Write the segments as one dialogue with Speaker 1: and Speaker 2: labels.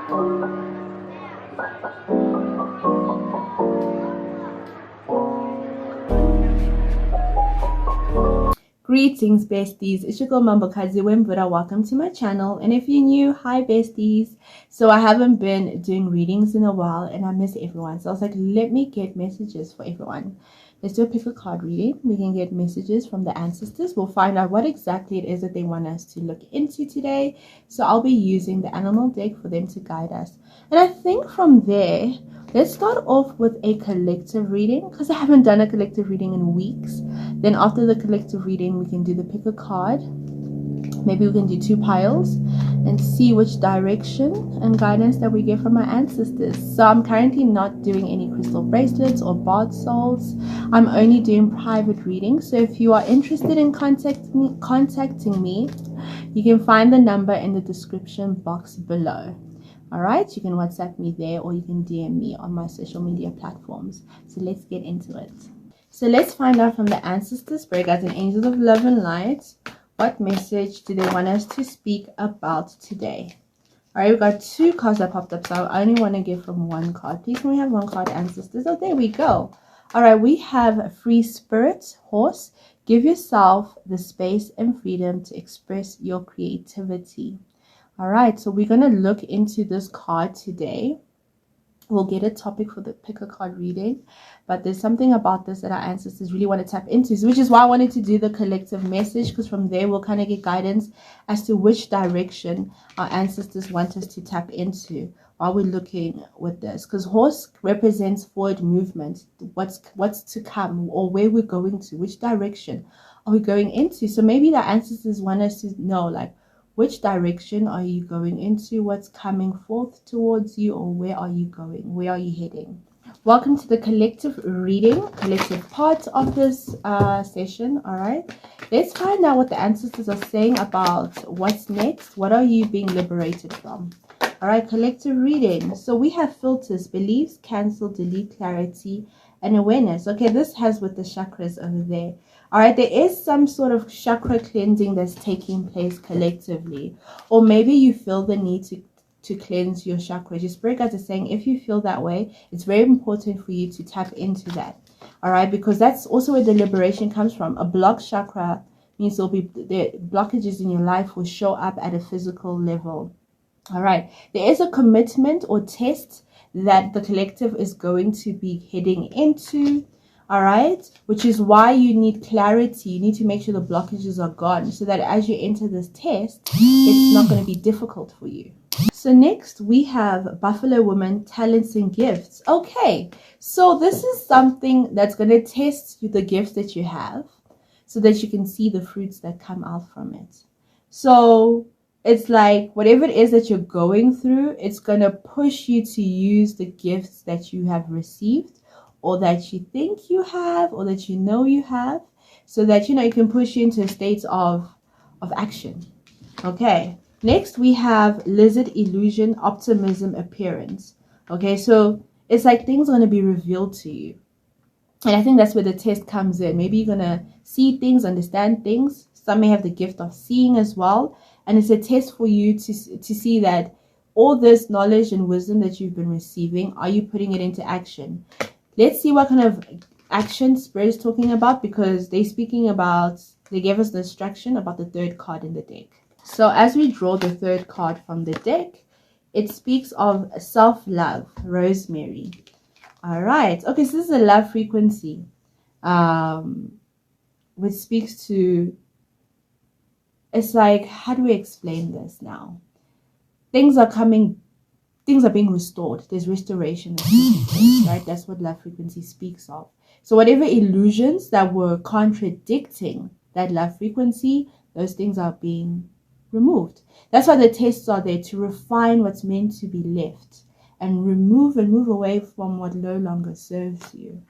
Speaker 1: Greetings besties, it's your girl Mambokazi Wembura. Welcome to my channel, and if you're new, hi besties. So I haven't been doing readings in a while and I miss everyone, so I was like, let me get messages for everyone. Let's do a pick a card reading. We can get messages from the ancestors. We'll find out what exactly it is that they want us to look into today. So I'll be using the animal deck for them to guide us, and I think from there, let's start off with a collective reading because I haven't done a collective reading in weeks. Then after the collective reading, we can do the pick a card. Maybe we can do 2 piles and see which direction and guidance that we get from our ancestors. So I'm currently not doing any crystal bracelets or bath salts. I'm only doing private readings. So if you are interested in contacting me, you can find the number in the description box below. All right, you can WhatsApp me there or you can DM me on my social media platforms. So let's get into it. So let's find out from the ancestors, spirit guides, and angels of love and light, what message do they want us to speak about today? All right, we've got 2 cards that popped up, so I only want to give from 1 card. Please can we have 1 card, ancestors? Oh, there we go. All right, we have free spirit, horse. Give yourself the space and freedom to express your creativity. All right, so we're going to look into this card today. We'll get a topic for the pick a card reading, but there's something about this that our ancestors really want to tap into, which is why I wanted to do the collective message, because from there we'll kind of get guidance as to which direction our ancestors want us to tap into while we're looking with this, because horse represents forward movement, what's to come, or where we're going to, which direction are we going into. So maybe the ancestors want us to know, like, which direction are you going into? What's coming forth towards you? Or where are you going? Where are you heading? Welcome to the collective reading, collective part of this session. All right. Let's find out what the ancestors are saying about what's next. What are you being liberated from? All right. Collective reading. So we have filters, beliefs, cancel, delete, clarity, and awareness. Okay. This has with the chakras over there. All right, there is some sort of chakra cleansing that's taking place collectively, or maybe you feel the need to cleanse your chakras. Your spirit guides are saying if you feel that way, it's very important for you to tap into that. All right, because that's also where the liberation comes from. A blocked chakra means there'll be the blockages in your life will show up at a physical level. All right, there is a commitment or test that the collective is going to be heading into. All right, which is why you need clarity. You need to make sure the blockages are gone so that as you enter this test, it's not going to be difficult for you. So next we have Buffalo Woman, talents and gifts. Okay, so this is something that's going to test the gifts that you have so that you can see the fruits that come out from it. So it's like whatever it is that you're going through, it's going to push you to use the gifts that you have received, or that you think you have, or that you know you have, so that you can push you into a state of action. Okay, next we have lizard, illusion, optimism, appearance. Okay, so it's like things are going to be revealed to you, and I think that's where the test comes in. Maybe you're going to see things, understand things. Some may have the gift of seeing as well, and it's a test for you to see that all this knowledge and wisdom that you've been receiving, are you putting it into action? Let's see what kind of action Spirit is talking about, because they gave us the instruction about the 3rd card in the deck. So as we draw the 3rd card from the deck, it speaks of self-love, rosemary. All right. Okay, so this is a love frequency, which speaks to, it's like, how do we explain this now? Things are being restored. There's restoration that's taking place, right? That's what love frequency speaks of. So whatever illusions that were contradicting that love frequency, those things are being removed. That's why the tests are there, to refine what's meant to be left and move away from what no longer serves you.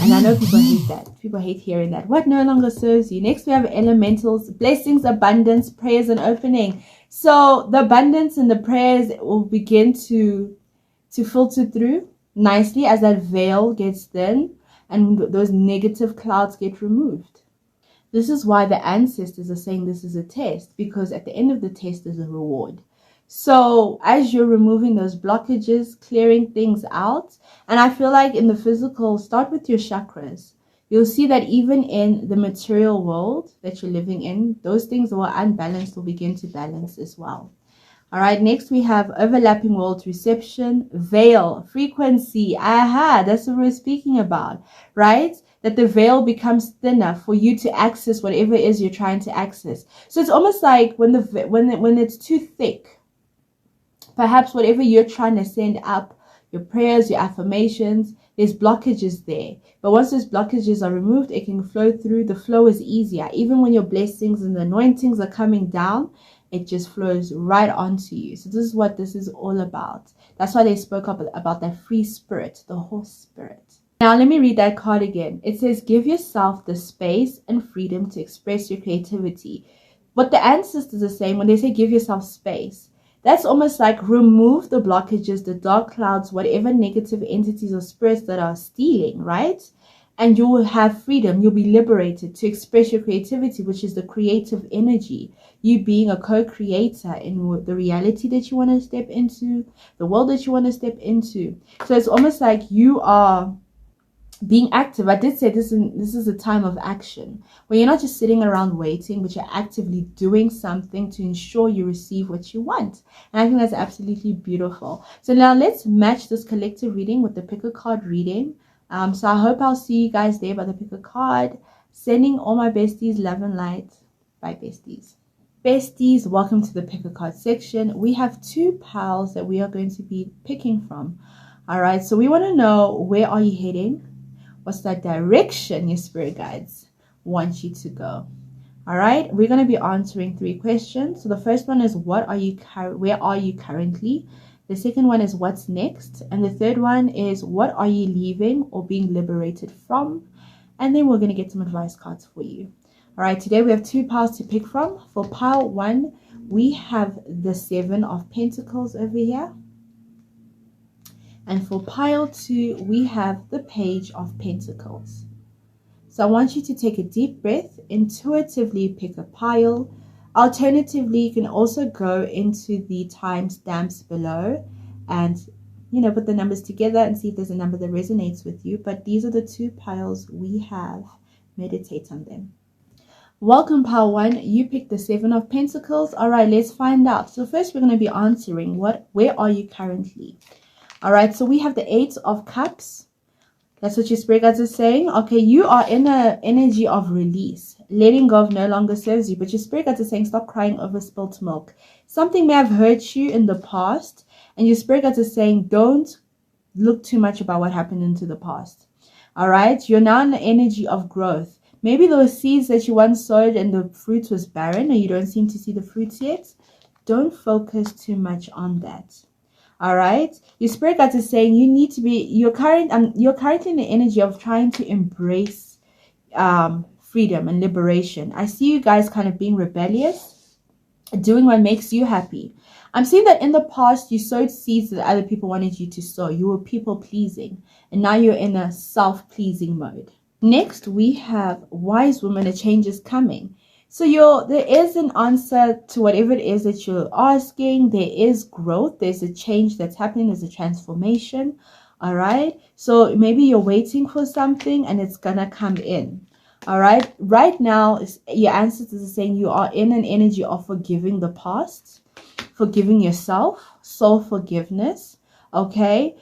Speaker 1: And I know people hate that. People hate hearing that. What no longer serves you. Next we have elementals, blessings, abundance, prayers, and opening. So the abundance and the prayers will begin to filter through nicely as that veil gets thin and those negative clouds get removed. This is why the ancestors are saying this is a test, because at the end of the test is a reward. So as you're removing those blockages, clearing things out, and I feel like in the physical, start with your chakras. You'll see that even in the material world that you're living in, those things that were unbalanced will begin to balance as well. All right, next we have overlapping world reception, veil, frequency. Aha, that's what we're speaking about, right? That the veil becomes thinner for you to access whatever it is you're trying to access. So it's almost like when it's too thick, perhaps whatever you're trying to send up, your prayers, your affirmations, there's blockages there. But once those blockages are removed, it can flow through. The flow is easier. Even when your blessings and the anointings are coming down, it just flows right onto you. So this is what this is all about. That's why they spoke up about that free spirit, the horse spirit. Now let me read that card again. It says, give yourself the space and freedom to express your creativity. What the ancestors are saying when they say give yourself space, that's almost like remove the blockages, the dark clouds, whatever negative entities or spirits that are stealing, right? And you will have freedom. You'll be liberated to express your creativity, which is the creative energy. You being a co-creator in the reality that you want to step into, the world that you want to step into. So it's almost like you are being active. I did say this is a time of action where you're not just sitting around waiting, but you're actively doing something to ensure you receive what you want. And I think that's absolutely beautiful. So now let's match this collective reading with the pick a card reading. So I hope I'll see you guys there by the pick a card. Sending all my besties love and light. Bye, besties. Besties, welcome to the pick a card section. We have two piles that we are going to be picking from. All right, so we want to know, where are you heading? What's that direction your spirit guides want you to go? All right, we're going to be answering 3 questions. So the first one is, where are you currently? The second one is, what's next? And the third one is, what are you leaving or being liberated from? And then we're going to get some advice cards for you. All right, today we have 2 piles to pick from. For pile 1, we have the 7 of Pentacles over here. And for pile 2, we have the Page of Pentacles. So I want you to take a deep breath, intuitively pick a pile. Alternatively, you can also go into the timestamps below and, put the numbers together and see if there's a number that resonates with you. But these are the 2 piles we have. Meditate on them. Welcome, pile 1. You picked the 7 of Pentacles. All right, let's find out. So first, we're going to be answering, where are you currently? All right, so we have the 8 of Cups. That's what your spirit guides are saying. Okay, you are in an energy of release. Letting go of no longer serves you. But your spirit guides are saying, stop crying over spilt milk. Something may have hurt you in the past. And your spirit guides are saying, don't look too much about what happened into the past. All right, you're now in the energy of growth. Maybe those seeds that you once sowed and the fruit was barren, or you don't seem to see the fruits yet. Don't focus too much on that. All right, your spirit guides are saying you need to be, you're currently in the energy of trying to embrace freedom and liberation. I see you guys kind of being rebellious, doing what makes you happy. I'm seeing that in the past you sowed seeds that other people wanted you to sow. You were people pleasing, and now you're in a self-pleasing mode. Next, we have Wise Woman. A change is coming. So there is an answer to whatever it is that you're asking. There is growth. There's a change that's happening. There's a transformation. All right. So maybe you're waiting for something and it's going to come in. All right. Right now, your ancestors are saying you are in an energy of forgiving the past, forgiving yourself, soul forgiveness. Okay.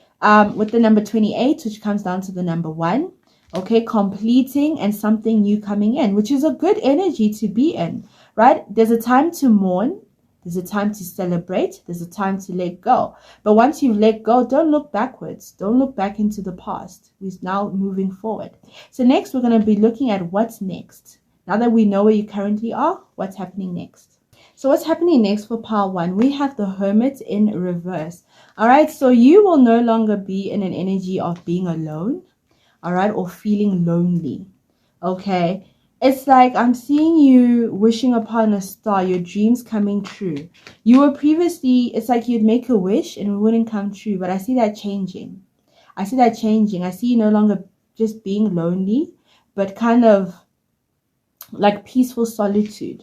Speaker 1: With the number 28, which comes down to the number 1. Okay, completing and something new coming in, which is a good energy to be in, right? There's a time to mourn. There's a time to celebrate. There's a time to let go. But once you've let go, don't look backwards. Don't look back into the past. We're now moving forward. So next, we're going to be looking at what's next. Now that we know where you currently are, what's happening next? So what's happening next for pile 1? We have the Hermit in reverse. All right, so you will no longer be in an energy of being alone. All right, or feeling lonely. Okay, it's like I'm seeing you wishing upon a star, your dreams coming true. You were previously, it's like you'd make a wish and it wouldn't come true, but I see that changing. I see that changing. I see you no longer just being lonely, but kind of like peaceful solitude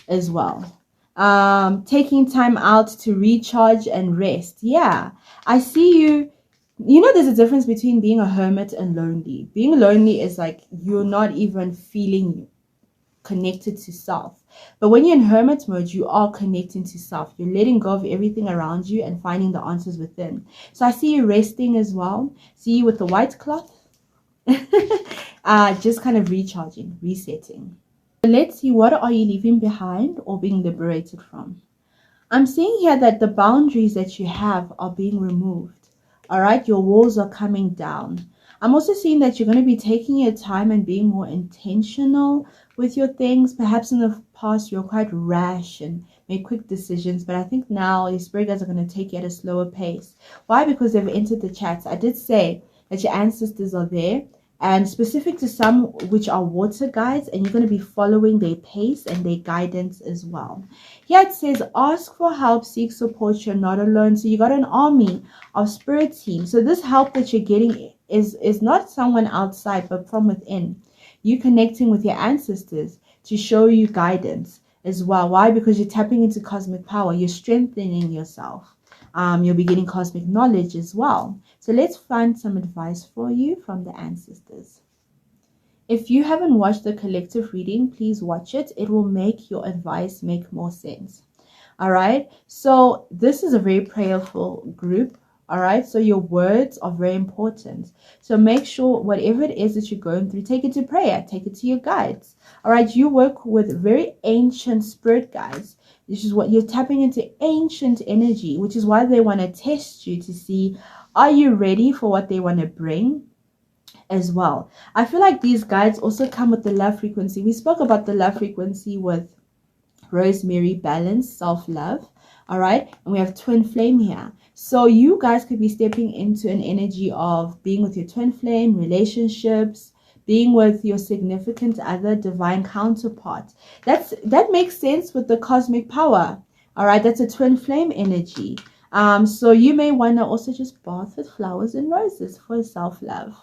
Speaker 1: as well. taking time out to recharge and rest. Yeah, I see you. You know, there's a difference between being a hermit and lonely. Being lonely is like you're not even feeling connected to self. But when you're in hermit mode, you are connecting to self. You're letting go of everything around you and finding the answers within. So I see you resting as well. See you with the white cloth. Just kind of recharging, resetting. Let's see, what are you leaving behind or being liberated from? I'm seeing here that the boundaries that you have are being removed. All right, your walls are coming down. I'm also seeing that you're going to be taking your time and being more intentional with your things. Perhaps in the past you're quite rash and make quick decisions, but I think now your spirit guides are going to take you at a slower pace. Why? Because they've entered the chats. I did say that your ancestors are there, and specific to some which are water guides, and you're going to be following their pace and their guidance as well. Here it says, ask for help, seek support, you're not alone. So you got an army of spirit teams. So this help that you're getting is not someone outside, but from within. You connecting with your ancestors to show you guidance as well. Why? Because you're tapping into cosmic power. You're strengthening yourself. You'll be getting cosmic knowledge as well. So let's find some advice for you from the ancestors. If you haven't watched the collective reading, please watch it. It will make your advice make more sense. All right. So this is a very prayerful group. All right. So your words are very important. So make sure whatever it is that you're going through, take it to prayer, take it to your guides. All right. You work with very ancient spirit guides. This is what you're tapping into, ancient energy, which is why they want to test you to see, are you ready for what they want to bring as well? I feel like these guides also come with the love frequency. We spoke about the love frequency with Rosemary, balance, self-love. All right. And we have twin flame here. So you guys could be stepping into an energy of being with your twin flame, relationships, being with your significant other, divine counterpart. That makes sense with the cosmic power. All right, that's a twin flame energy. So you may want to also just bath with flowers and roses for self-love.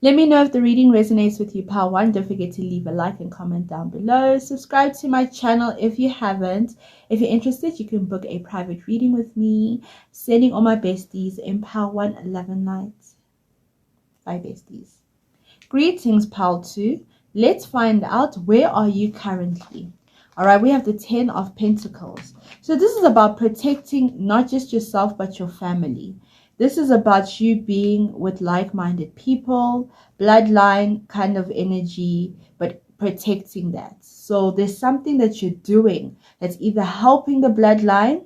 Speaker 1: Let me know if the reading resonates with you, Power One. Don't forget to leave a like and comment down below. Subscribe to my channel if you haven't. If you're interested, you can book a private reading with me. Sending all my besties in Power One, love and light. Bye, besties. Greetings, Pal 2. Let's find out, where are you currently? All right, we have the 10 of Pentacles. So this is about protecting not just yourself, but your family. This is about you being with like-minded people, bloodline kind of energy, but protecting that. So there's something that you're doing that's either helping the bloodline,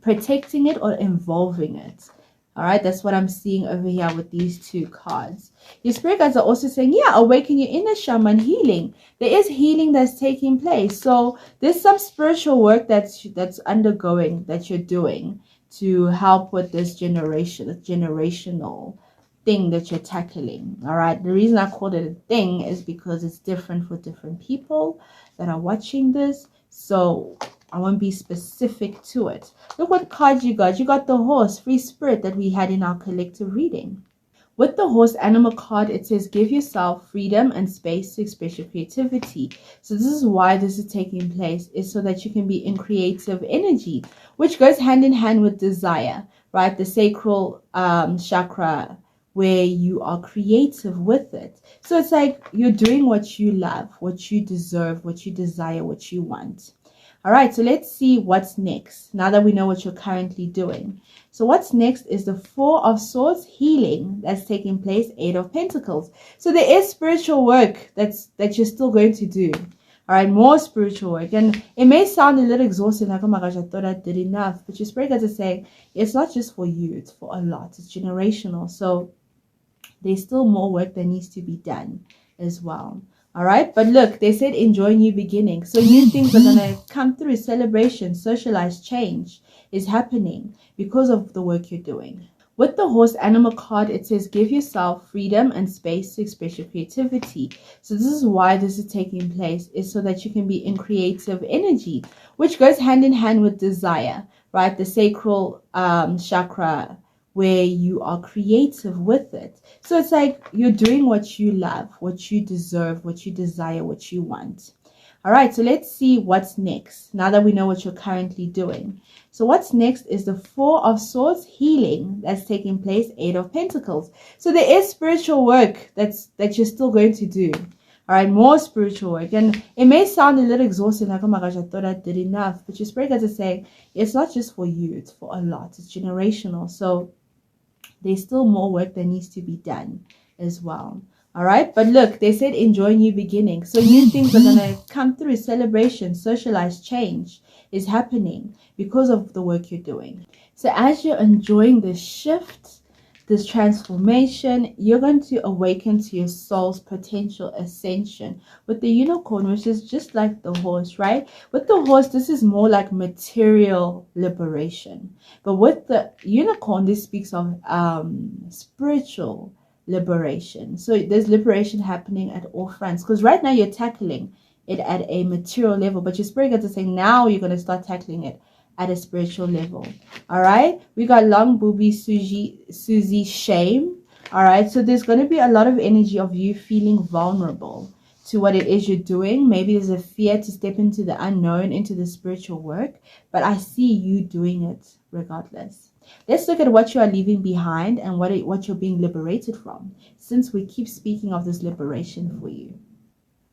Speaker 1: protecting it, or involving it. All right, that's what I'm seeing over here with these two cards. Your spirit guides are also saying, yeah, awaken your inner shaman, healing. There is healing that's taking place. So there's some spiritual work that's undergoing, that you're doing to help with this generational thing that you're tackling. All right, the reason I called it a thing is because it's different for different people that are watching this. So I won't be specific to it. Look what card you got. You got the horse, free spirit, that we had in our collective reading. With the horse animal card, it says, give yourself freedom and space to express your creativity. So this is why this is taking place, is so that you can be in creative energy, which goes hand in hand with desire, right? The sacral chakra, where you are creative with it. So it's like you're doing what you love, what you deserve, what you desire, what you want. All right, so let's see what's next now that we know what you're currently doing. So what's next is the Four of Swords, healing that's taking place, Eight of Pentacles. So there is spiritual work that you're still going to do. All right, more spiritual work. And it may sound a little exhausting, like, oh my gosh, I thought I did enough. But your spirit guides are saying, it's not just for you, it's for a lot. It's generational. So there's still more work that needs to be done as well. All right, but look, they said enjoy new beginnings. So new things are going to come through. Celebration, socialized change is happening because of the work you're doing. With the horse animal card, it says give yourself freedom and space to express your creativity. So this is why this is taking place, is so that you can be in creative energy, which goes hand in hand with desire, right? The sacral chakra, where you are creative with it. So it's like you're doing what you love, what you deserve, what you desire, what you want. All right, so let's see what's next now that we know what you're currently doing. So what's next is the Four of Swords, healing that's taking place, Eight of Pentacles. So there is spiritual work that you're still going to do. All right, more spiritual work. And it may sound a little exhausting, like, oh my gosh, I thought I did enough. But your spirit guides are saying it's not just for you, it's for a lot. It's generational. So there's still more work that needs to be done as well. All right, but look, they said enjoy new beginnings. So new things are going to come through. Celebration, socialize, change is happening because of the work you're doing. So as you're enjoying this shift, this transformation, you're going to awaken to your soul's potential ascension with the unicorn, which is just like the horse, right? With the horse, this is more like material liberation. But with the unicorn, this speaks of spiritual liberation. So there's liberation happening at all fronts, because right now you're tackling it at a material level, but your spirit guides are saying now you're going to start tackling it at a spiritual level. All right, we got long booby Susie shame. All right, so there's going to be a lot of energy of you feeling vulnerable to what it is you're doing. Maybe there's a fear to step into the unknown, into the spiritual work, but I see you doing it regardless. Let's look at what you are leaving behind and what you're being liberated from, since we keep speaking of this liberation for you.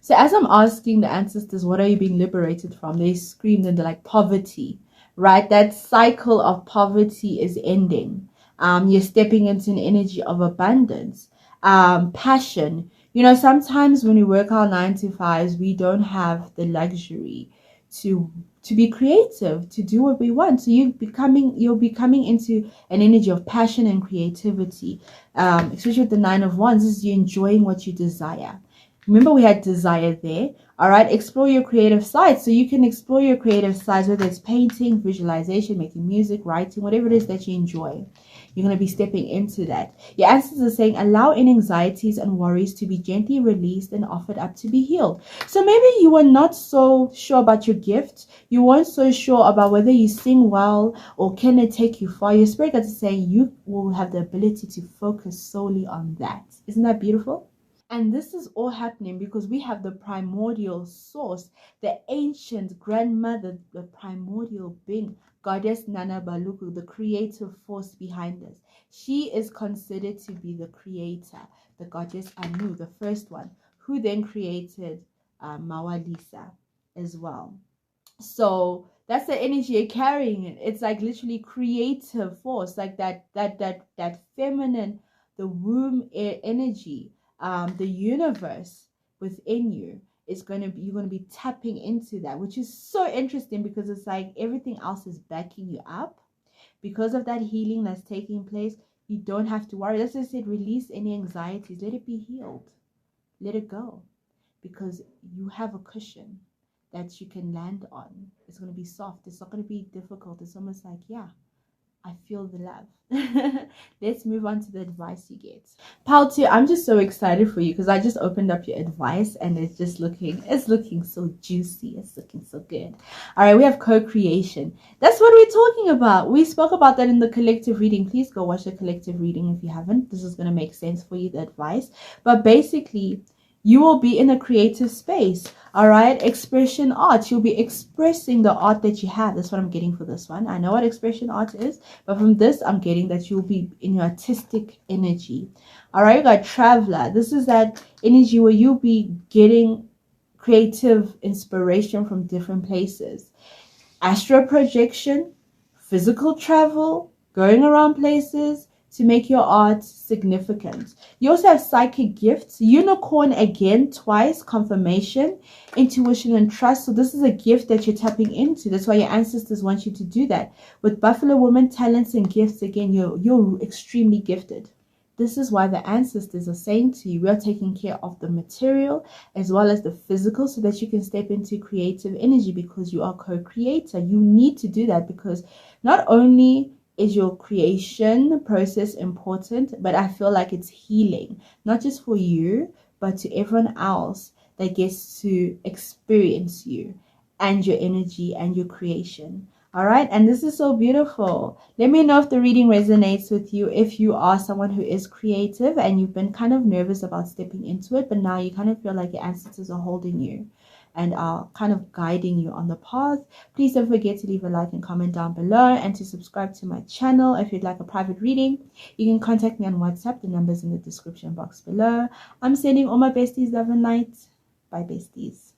Speaker 1: So as I'm asking the ancestors, what are you being liberated from? They screamed and they're like, poverty, right? That cycle of poverty is ending. You're stepping into an energy of abundance, passion. You know, sometimes when we work our 9 to 5s, we don't have the luxury to be creative, to do what we want. So you'll be coming into an energy of passion and creativity, especially with the 9 of Wands. This is you enjoying what you desire. Remember, we had desire there. All right, explore your creative side. So you can explore your creative sides, whether it's painting, visualization, making music, writing, whatever it is that you enjoy. You're going to be stepping into that. Your ancestors are saying, allow any anxieties and worries to be gently released and offered up to be healed. So maybe you were not so sure about your gift. You weren't so sure about whether you sing well or can it take you far. Your spirit guides are saying you will have the ability to focus solely on that. Isn't that beautiful? And this is all happening because we have the primordial source, the ancient grandmother, the primordial being, Goddess Nana Baluku, the creative force behind us. She is considered to be the creator, the goddess Anu, the first one, who then created Mawalisa as well. So that's the energy you're carrying. It's like literally creative force, like that feminine, the womb energy. The universe within you is you're going to be tapping into that, which is so interesting because it's like everything else is backing you up. Because of that healing that's taking place, you don't have to worry. As I said, release any anxieties, let it be healed, let it go, because you have a cushion that you can land on. It's going to be soft, it's not going to be difficult. It's almost like, yeah, I feel the love. Let's move on to the advice you get. Pile 2, I'm just so excited for you because I just opened up your advice and it's looking so juicy. It's looking so good. All right, we have co-creation. That's what we're talking about. We spoke about that in the collective reading. Please go watch the collective reading if you haven't. This is going to make sense for you, the advice. But basically, you will be in a creative space. All right, expression art. You'll be expressing the art that you have. That's what I'm getting for this one. I know what expression art is, but from this, I'm getting that you'll be in your artistic energy. All right, you got traveler. This is that energy where you'll be getting creative inspiration from different places. Astral projection, physical travel, going around places to make your art significant. You also have psychic gifts, unicorn again, twice, confirmation, intuition, and trust. So this is a gift that you're tapping into. That's why your ancestors want you to do that. With Buffalo woman, talents and gifts, again, you're extremely gifted. This is why the ancestors are saying to you, we are taking care of the material as well as the physical so that you can step into creative energy, because you are co-creator. You need to do that because not only is your creation process important, but I feel like it's healing, not just for you, but to everyone else that gets to experience you and your energy and your creation. All right, and this is so beautiful. Let me know if the reading resonates with you, if you are someone who is creative and you've been kind of nervous about stepping into it, but now you kind of feel like your ancestors are holding you and are kind of guiding you on the path. Please don't forget to leave a like and comment down below, and to subscribe to my channel. If you'd like a private reading, you can contact me on WhatsApp. The number's in the description box below. I'm sending all my besties love and light. Bye, besties.